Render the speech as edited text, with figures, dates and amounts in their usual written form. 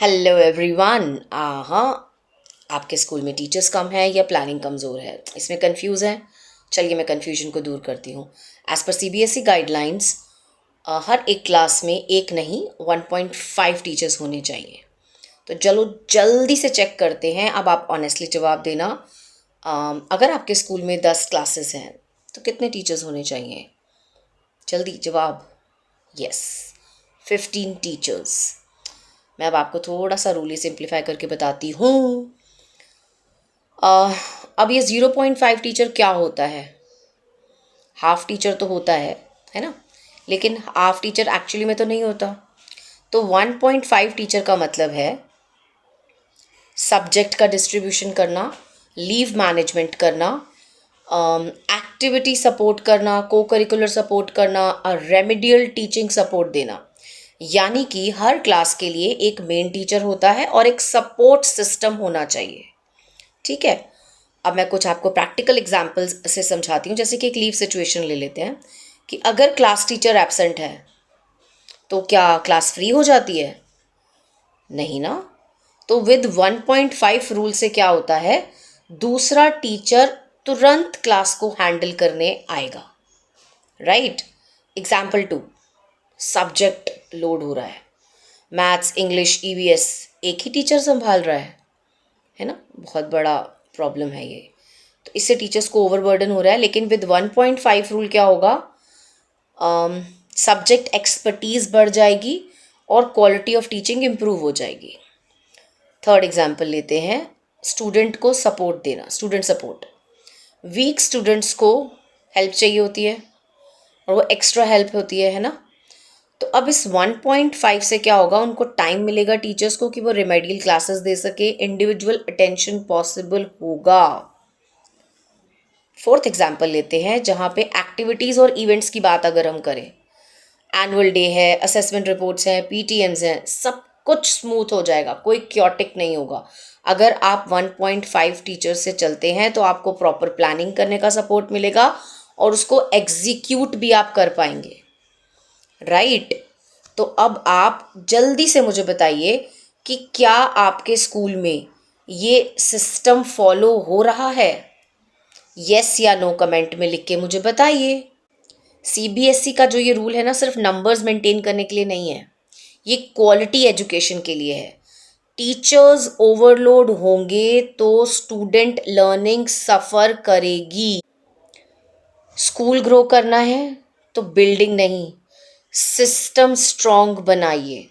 Hello everyone. हाँ, आपके school में टीचर्स कम है या प्लानिंग कमज़ोर है, इसमें कंफ्यूज है। चलिए मैं कंफ्यूजन को दूर करती हूँ। एज़ पर सीबीएसई गाइडलाइंस हर एक क्लास में एक नहीं 1.5 टीचर्स होने चाहिए। तो चलो जल्दी से चेक करते हैं। अब आप ऑनेस्टली जवाब देना। अगर आपके स्कूल में 10 क्लासेस हैं तो कितने टीचर्स होने चाहिए? जल्दी जवाब। Yes, 15 teachers. मैं अब आपको थोड़ा सा रूली सिंप्लीफाई करके बताती हूँ। अब ये 0.5 टीचर क्या होता है? हाफ टीचर तो होता है ना? लेकिन हाफ टीचर एक्चुअली में तो नहीं होता। तो 1.5 टीचर का मतलब है सब्जेक्ट का डिस्ट्रीब्यूशन करना, लीव मैनेजमेंट करना, एक्टिविटी सपोर्ट करना, को करिकुलर सपोर्ट करना और रेमेडियल टीचिंग सपोर्ट देना। यानी कि हर क्लास के लिए एक मेन टीचर होता है और एक सपोर्ट सिस्टम होना चाहिए। ठीक है, अब मैं कुछ आपको प्रैक्टिकल एग्जांपल्स से समझाती हूँ। जैसे कि एक लीव सिचुएशन ले लेते हैं कि अगर क्लास टीचर एब्सेंट है तो क्या क्लास फ्री हो जाती है? नहीं ना। तो विद 1.5 रूल से क्या होता है, दूसरा टीचर तुरंत क्लास को हैंडल करने आएगा। राइट। एग्जाम्पल 2, सब्जेक्ट लोड हो रहा है, मैथ्स, इंग्लिश, ईवीएस, एक ही टीचर संभाल रहा है ना? बहुत बड़ा प्रॉब्लम है ये। तो इससे टीचर्स को ओवरबर्डन हो रहा है। लेकिन विद 1.5 रूल क्या होगा, सब्जेक्ट एक्सपर्टीज बढ़ जाएगी और क्वालिटी ऑफ टीचिंग इम्प्रूव हो जाएगी। थर्ड एग्जाम्पल लेते हैं, स्टूडेंट को सपोर्ट देना, स्टूडेंट सपोर्ट। वीक स्टूडेंट्स को हेल्प चाहिए होती है और वो एक्स्ट्रा हेल्प होती है ना? तो अब इस 1.5 से क्या होगा, उनको टाइम मिलेगा टीचर्स को कि वो रिमेडियल क्लासेस दे सके, इंडिविजुअल अटेंशन पॉसिबल होगा। फोर्थ एग्जाम्पल लेते हैं, जहाँ पे एक्टिविटीज़ और इवेंट्स की बात अगर हम करें, एनुअल डे है, असेसमेंट रिपोर्ट्स हैं, पीटीएम्स हैं, सब कुछ स्मूथ हो जाएगा, कोई क्योटिक नहीं होगा। अगर आप 1.5 टीचर्स से चलते हैं तो आपको प्रॉपर प्लानिंग करने का सपोर्ट मिलेगा और उसको एग्जीक्यूट भी आप कर पाएंगे। राइट। तो अब आप जल्दी से मुझे बताइए कि क्या आपके स्कूल में ये सिस्टम फॉलो हो रहा है? यस या नो कमेंट में लिख के मुझे बताइए। सीबीएसई का जो ये रूल है ना, सिर्फ नंबर्स मेंटेन करने के लिए नहीं है, ये क्वालिटी एजुकेशन के लिए है। टीचर्स ओवरलोड होंगे तो स्टूडेंट लर्निंग सफ़र करेगी। स्कूल ग्रो करना है तो बिल्डिंग नहीं, सिस्टम स्ट्रॉन्ग बनाइए।